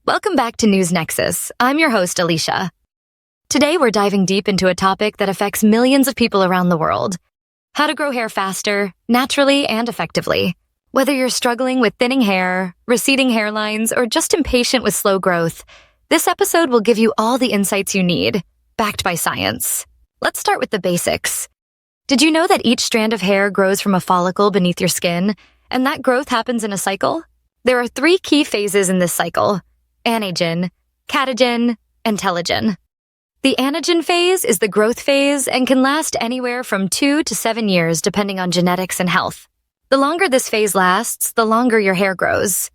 Welcome back to News Nexus. I'm your host, Alicia. Today, we're diving deep into a topic that affects millions of people around the world. How to grow hair faster, naturally, and effectively. Whether you're struggling with thinning hair, receding hairlines, or just impatient with slow growth, this episode will give you all the insights you need, backed by science. Let's start with the basics. Did you know that each strand of hair grows from a follicle beneath your skin, and that growth happens in a cycle? There are 3 key phases in this cycle: anagen, catagen, and telogen. The anagen phase is the growth phase and can last anywhere from 2 to 7 years depending on genetics and health. The longer this phase lasts, the longer your hair grows.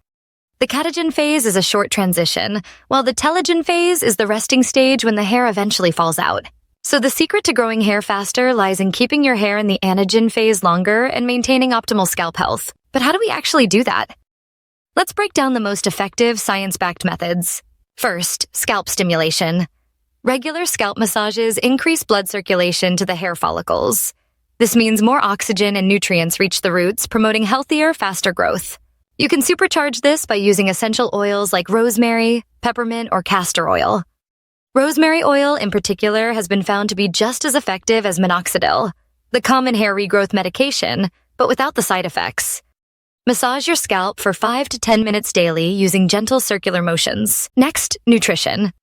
The catagen phase is a short transition, while the telogen phase is the resting stage when the hair eventually falls out. So the secret to growing hair faster lies in keeping your hair in the anagen phase longer and maintaining optimal scalp health. But how do we actually do that? Let's break down the most effective science-backed methods. First, scalp stimulation. Regular scalp massages increase blood circulation to the hair follicles. This means more oxygen and nutrients reach the roots, promoting healthier, faster growth. You can supercharge this by using essential oils like rosemary, peppermint, or castor oil. Rosemary oil, in particular, has been found to be just as effective as minoxidil, the common hair regrowth medication, but without the side effects. Massage your scalp for 5 to 10 minutes daily using gentle circular motions. Next, nutrition.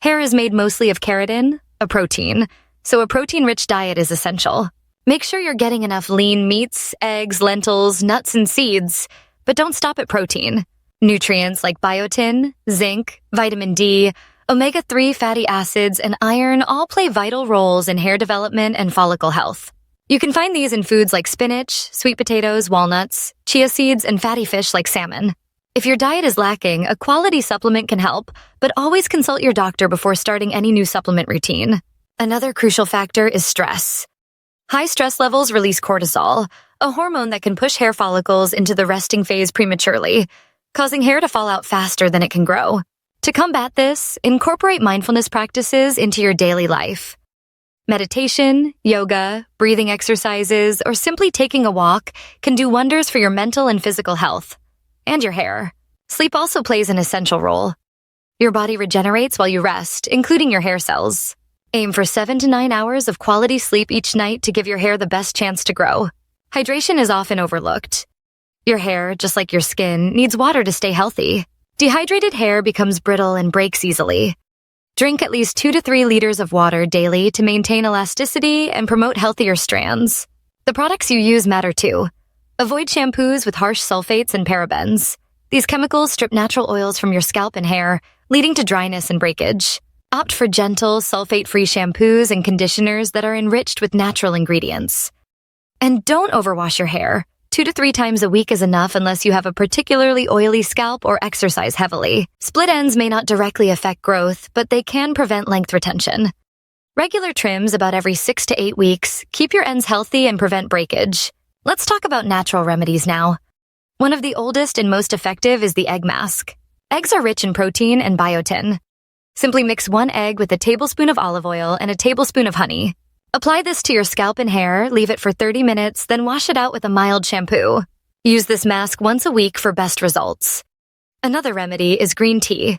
Hair is made mostly of keratin, a protein, so a protein-rich diet is essential. Make sure you're getting enough lean meats, eggs, lentils, nuts, and seeds, but don't stop at protein. Nutrients like biotin, zinc, vitamin D, omega-3 fatty acids, and iron all play vital roles in hair development and follicle health. You can find these in foods like spinach, sweet potatoes, walnuts, chia seeds, and fatty fish like salmon. If your diet is lacking, a quality supplement can help, but always consult your doctor before starting any new supplement routine. Another crucial factor is stress. High stress levels release cortisol, a hormone that can push hair follicles into the resting phase prematurely, causing hair to fall out faster than it can grow. To combat this, incorporate mindfulness practices into your daily life. Meditation, yoga, breathing exercises, or simply taking a walk can do wonders for your mental and physical health. And your hair. Sleep also plays an essential role. Your body regenerates while you rest, including your hair cells. Aim for 7 to 9 hours of quality sleep each night to give your hair the best chance to grow. Hydration is often overlooked. Your hair, just like your skin, needs water to stay healthy. Dehydrated hair becomes brittle and breaks easily. Drink at least 2 to 3 liters of water daily to maintain elasticity and promote healthier strands. The products you use matter too. Avoid shampoos with harsh sulfates and parabens. These chemicals strip natural oils from your scalp and hair, leading to dryness and breakage. Opt for gentle, sulfate-free shampoos and conditioners that are enriched with natural ingredients. And don't overwash your hair. 2 to 3 times a week is enough unless you have a particularly oily scalp or exercise heavily. Split ends may not directly affect growth, but they can prevent length retention. Regular trims about every 6 to 8 weeks keep your ends healthy and prevent breakage. Let's talk about natural remedies now. One of the oldest and most effective is the egg mask. Eggs are rich in protein and biotin. Simply mix 1 egg with a tablespoon of olive oil and a tablespoon of honey. Apply this to your scalp and hair, leave it for 30 minutes, then wash it out with a mild shampoo. Use this mask once a week for best results. Another remedy is green tea.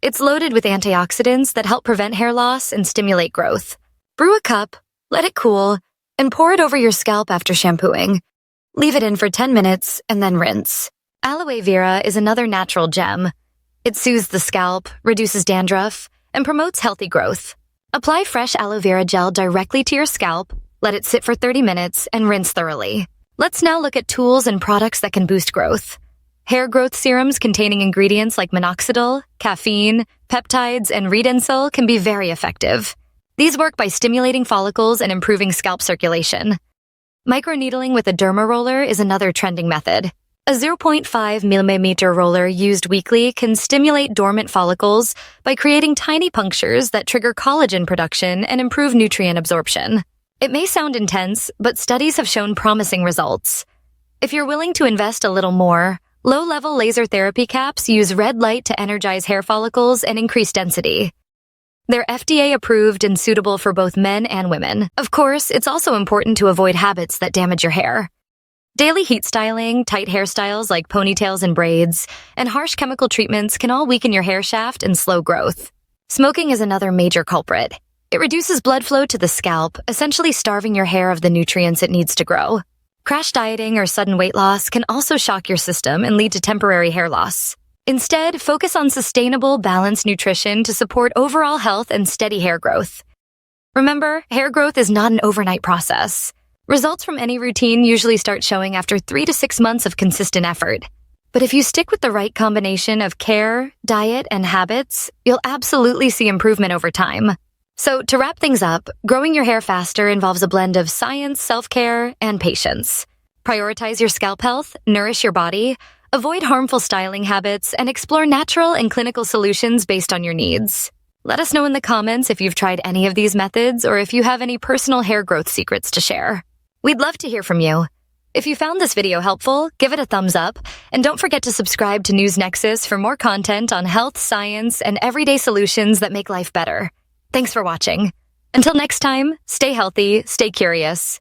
It's loaded with antioxidants that help prevent hair loss and stimulate growth. Brew a cup, let it cool, and pour it over your scalp after shampooing. Leave it in for 10 minutes and then rinse. Aloe vera is another natural gem. It soothes the scalp, reduces dandruff, and promotes healthy growth. Apply fresh aloe vera gel directly to your scalp, let it sit for 30 minutes, and rinse thoroughly. Let's now look at tools and products that can boost growth. Hair growth serums containing ingredients like minoxidil, caffeine, peptides, and redensil can be very effective. These work by stimulating follicles and improving scalp circulation. Microneedling with a derma roller is another trending method. A 0.5 millimeter roller used weekly can stimulate dormant follicles by creating tiny punctures that trigger collagen production and improve nutrient absorption. It may sound intense, but studies have shown promising results. If you're willing to invest a little more, low-level laser therapy caps use red light to energize hair follicles and increase density. They're FDA-approved and suitable for both men and women. Of course, it's also important to avoid habits that damage your hair. Daily heat styling, tight hairstyles like ponytails and braids, and harsh chemical treatments can all weaken your hair shaft and slow growth. Smoking is another major culprit. It reduces blood flow to the scalp, essentially starving your hair of the nutrients it needs to grow. Crash dieting or sudden weight loss can also shock your system and lead to temporary hair loss. Instead, focus on sustainable, balanced nutrition to support overall health and steady hair growth. Remember, hair growth is not an overnight process. Results from any routine usually start showing after 3 to 6 months of consistent effort. But if you stick with the right combination of care, diet, and habits, you'll absolutely see improvement over time. So to wrap things up, growing your hair faster involves a blend of science, self-care, and patience. Prioritize your scalp health, nourish your body, avoid harmful styling habits, and explore natural and clinical solutions based on your needs. Let us know in the comments if you've tried any of these methods or if you have any personal hair growth secrets to share. We'd love to hear from you. If you found this video helpful, give it a thumbs up, and don't forget to subscribe to News Nexus for more content on health, science, and everyday solutions that make life better. Thanks for watching. Until next time, stay healthy, stay curious,